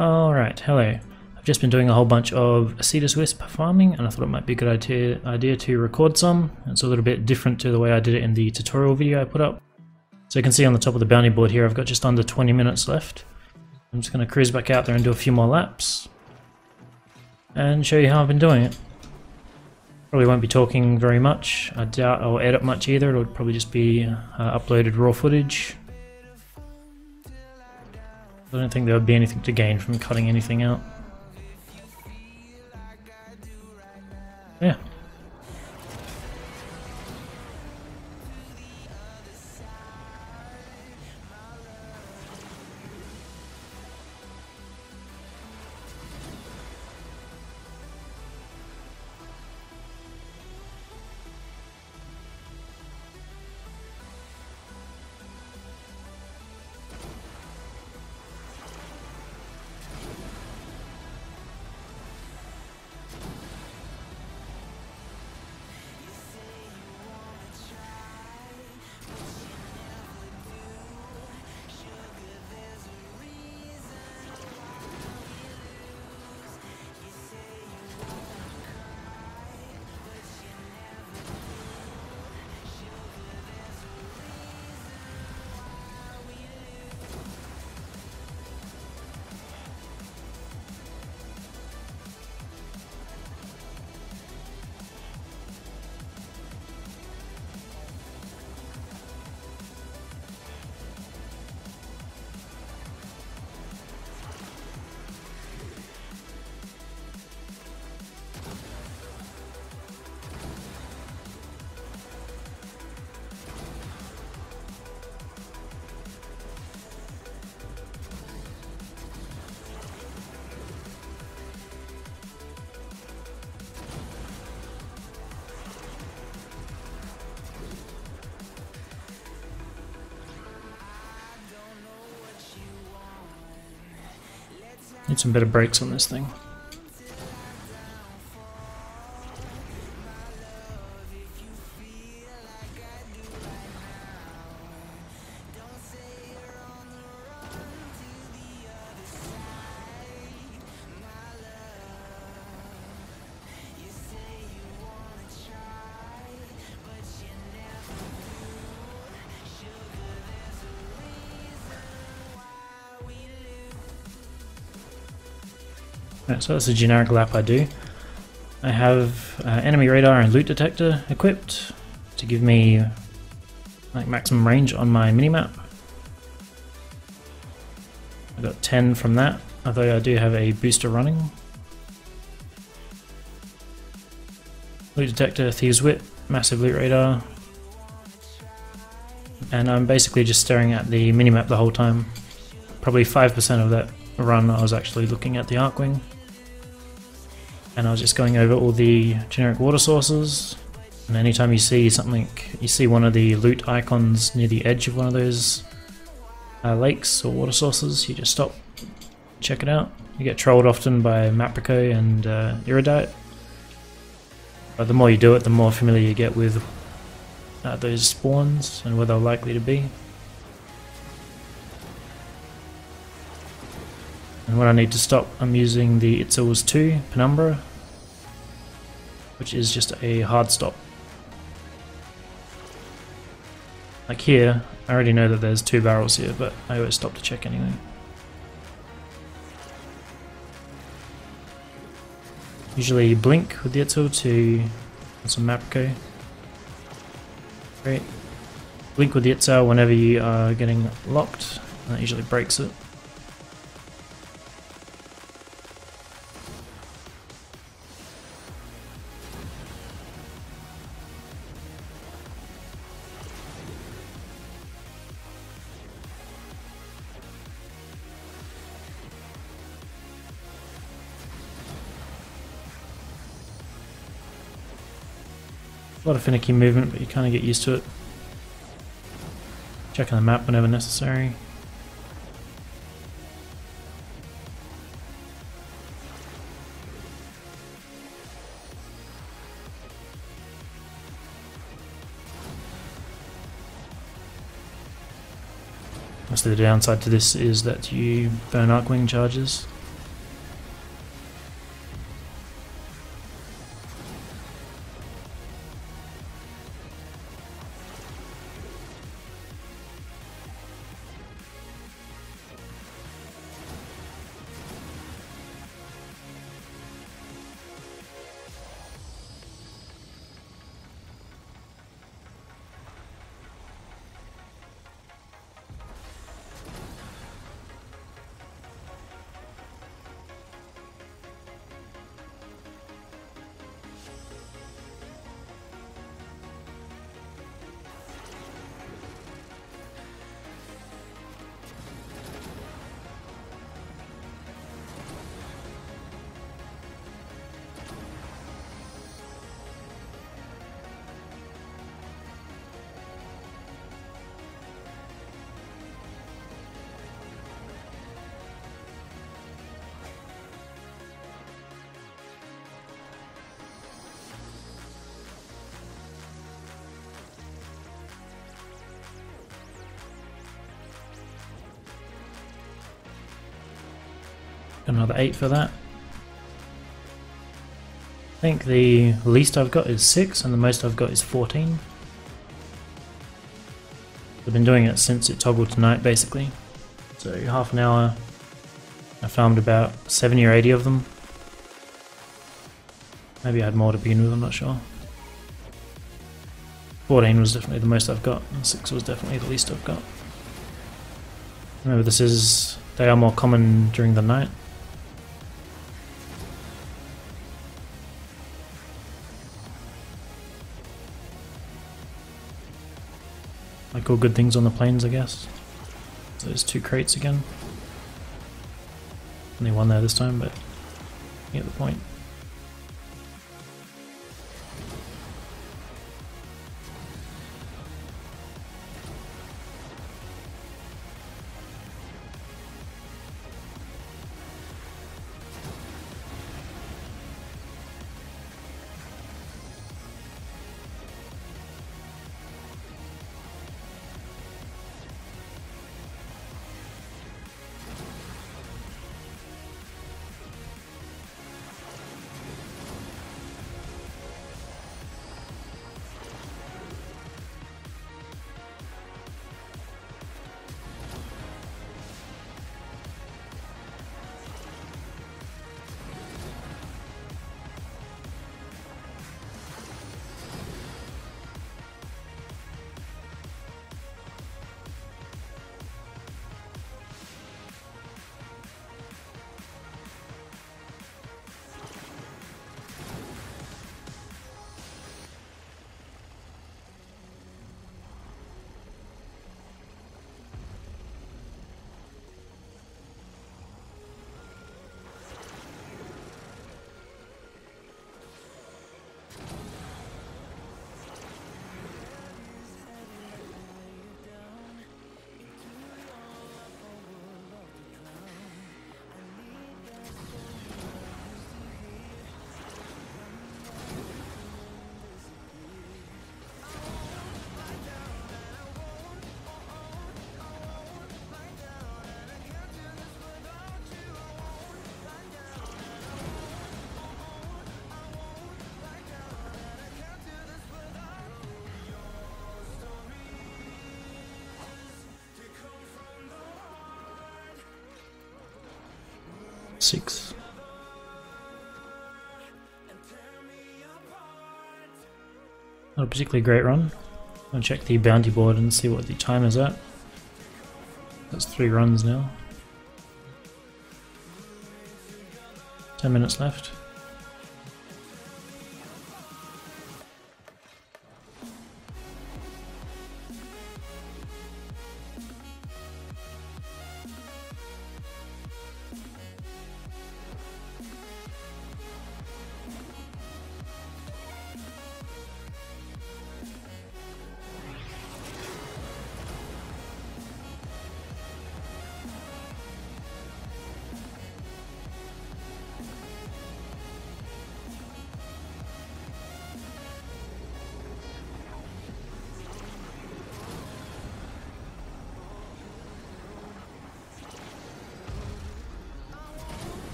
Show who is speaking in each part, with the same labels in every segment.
Speaker 1: Alright, hello. I've just been doing a whole bunch of Cetus Wisp farming and I thought it might be a good idea to record some. It's a little bit different to the way I did it in the tutorial video I put up. So you can see on the top of the bounty board here I've got just under 20 minutes left. I'm just going to cruise back out there and do a few more laps and show you how I've been doing it. Probably won't be talking very much. I doubt I'll edit much either. It'll probably just be uploaded raw footage. I don't think there would be anything to gain from cutting anything out. Yeah. Need some better brakes on this thing. Right, so that's a generic lap I do. I have enemy radar and loot detector equipped to give me like maximum range on my minimap. I got 10 from that, although I do have a booster running. Loot detector, thieves whip, massive loot radar, and I'm basically just staring at the minimap the whole time. Probably 5% of that run I was actually looking at the Archwing. And I was just going over all the generic water sources, and anytime you see something, you see one of the loot icons near the edge of one of those lakes or water sources, you just stop, check it out. You get trolled often by Maprico and Iridite, but the more you do it, the more familiar you get with those spawns and where they're likely to be. And when I need to stop, I'm using the Cetus 2 Penumbra, which is just a hard stop. Like here, I already know that there's 2 barrels here, but I always stop to check anyway. Usually blink with the Cetus to some Maprico. Great. Blink with the Cetus whenever you are getting locked, and that usually breaks it. A lot of finicky movement, but you kind of get used to it. Checking the map whenever necessary. Most of the downside to this is that you burn Archwing Charges. Got another 8 for that. I think the least I've got is 6 and the most I've got is 14. I've been doing it since it toggled to night basically. So half an hour, I farmed about 70 or 80 of them. Maybe I had more to begin with, I'm not sure. 14 was definitely the most I've got, and 6 was definitely the least I've got. Remember, they are more common during the night. Like all good things on the plains, I guess. So there's 2 crates again. Only one there this time, but you get the point. Six. Not a particularly great run. I'll check the bounty board and see what the time is at. That's 3 runs now. 10 minutes left.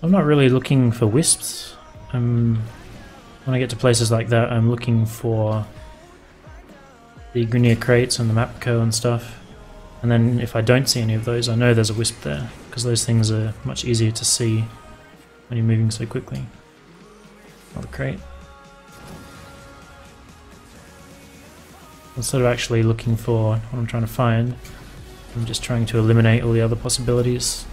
Speaker 1: I'm not really looking for wisps. When I get to places like that, I'm looking for the Grineer crates and the map co and stuff. And then if I don't see any of those, I know there's a wisp there, because those things are much easier to see when you're moving so quickly. Another crate. Instead of actually looking for what I'm trying to find, I'm just trying to eliminate all the other possibilities.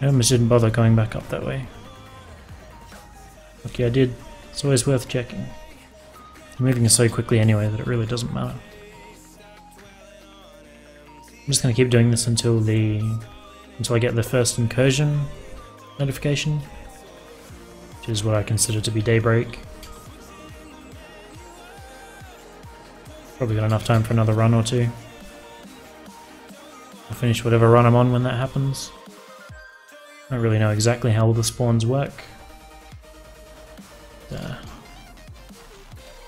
Speaker 1: I almost didn't bother going back up that way. Okay, I did. It's always worth checking. I'm moving so quickly anyway that it really doesn't matter. I'm just going to keep doing this until I get the first incursion notification, which is what I consider to be daybreak. Probably got enough time for another run or two. I'll finish whatever run I'm on when that happens. I don't really know exactly how all the spawns work.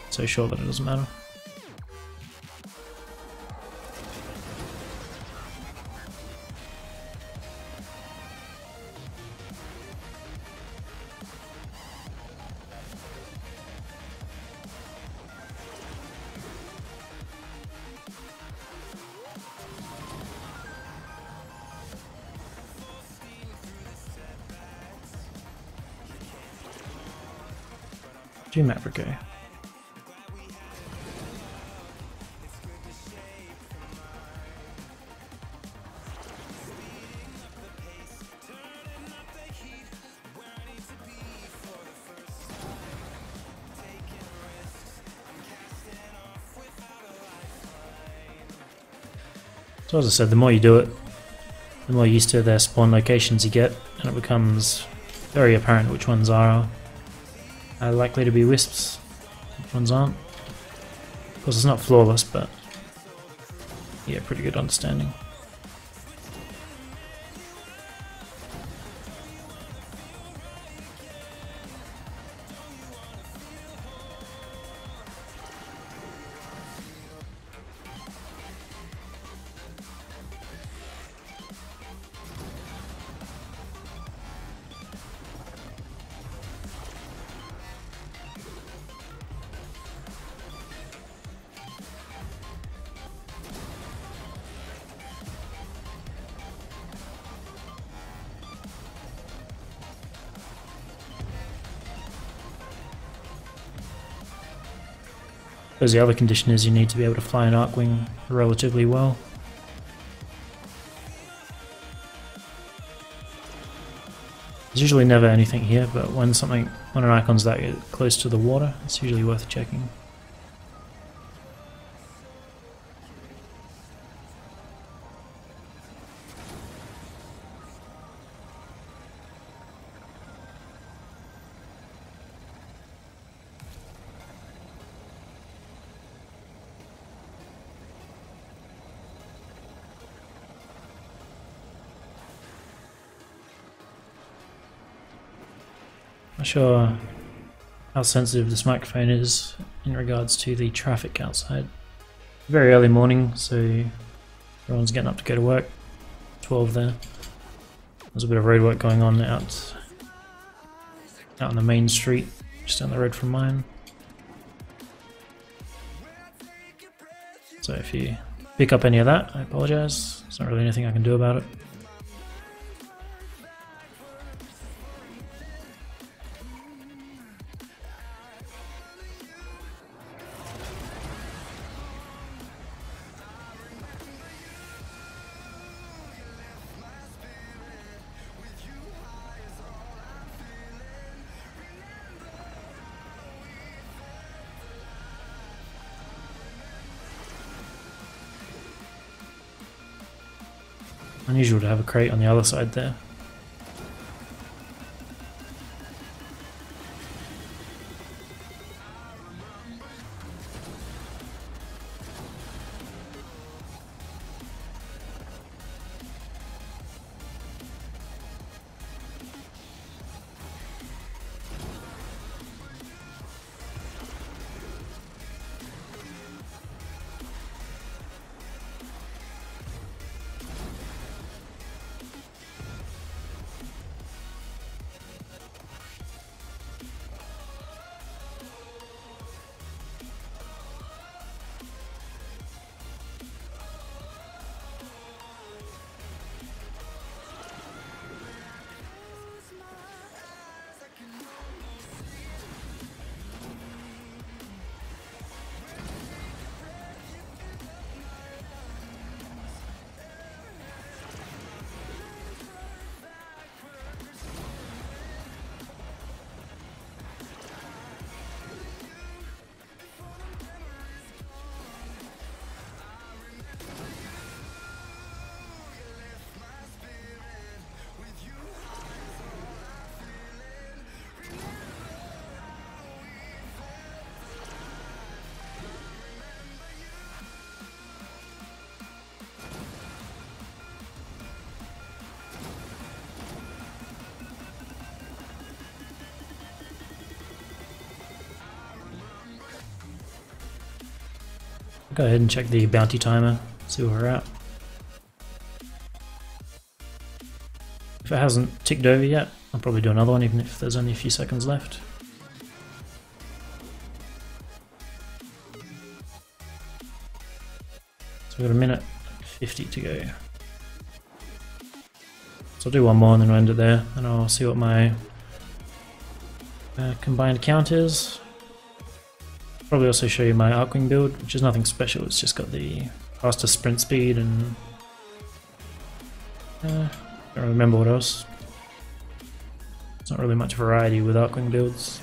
Speaker 1: So sure that it doesn't matter. Africa. So as I said, the more you do it, the more used to their spawn locations you get, and it becomes very apparent which ones are likely to be wisps, which ones aren't. Of course it's not flawless, but yeah, pretty good understanding. Because the other condition is you need to be able to fly an Archwing relatively well. There's usually never anything here, but when an icon's that close to the water, it's usually worth checking. Not sure how sensitive this microphone is in regards to the traffic outside. Very early morning, so everyone's getting up to go to work. 12 there. There's a bit of road work going on out on the main street, just down the road from mine. So if you pick up any of that, I apologise. There's not really anything I can do about it. Unusual to have a crate on the other side there. go ahead and check the bounty timer, see where we're at. If it hasn't ticked over yet, I'll probably do another one even if there's only a few seconds left. So we've got a minute 50 to go. So I'll do one more and then we'll end it there, and I'll see what my combined count is. Probably also show you my Archwing build, which is nothing special, it's just got the faster sprint speed and don't remember what else. There's not really much variety with Archwing builds.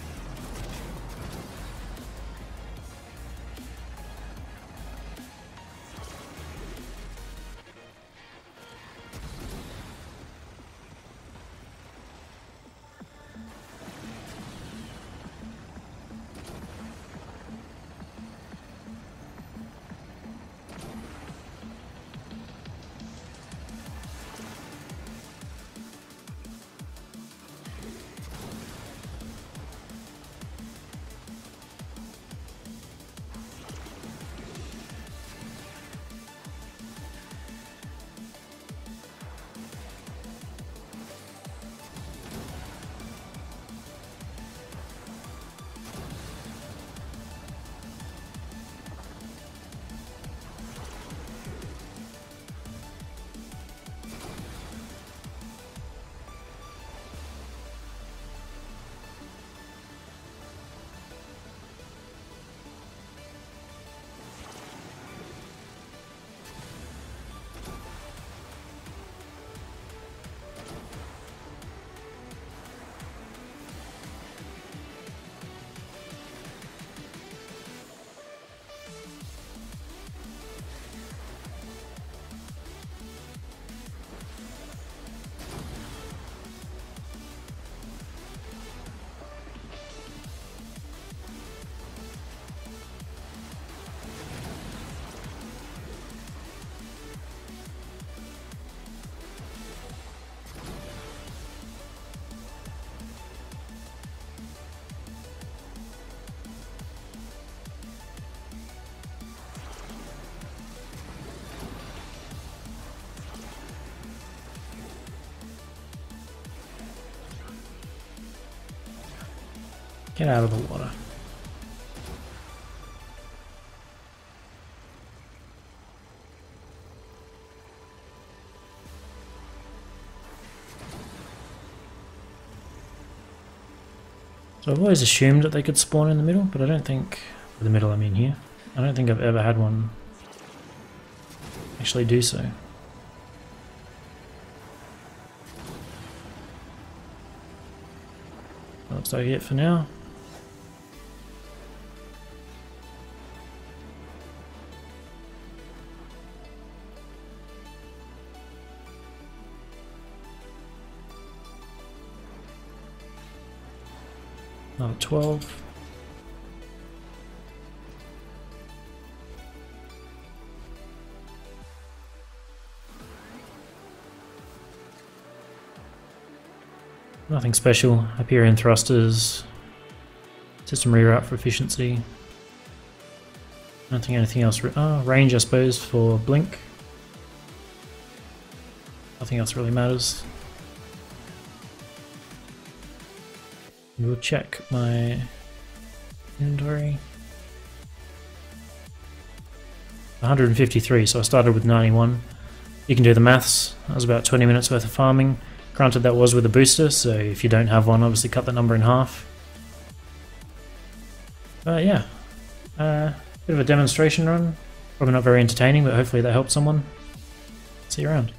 Speaker 1: Get out of the water. So I've always assumed that they could spawn in the middle, but I don't think, the middle I mean here, I don't think I've ever had one actually do so. That looks like it for now. Another 12. Nothing special. Hyperion thrusters. System reroute for efficiency. I don't think anything else. Range, I suppose, for blink. Nothing else really matters. We'll check my inventory. 153, so I started with 91. You can do the maths. That was about 20 minutes worth of farming. Granted, that was with a booster, so if you don't have one, obviously cut that number in half. Yeah, bit of a demonstration run. Probably not very entertaining, but hopefully that helped someone. See you around.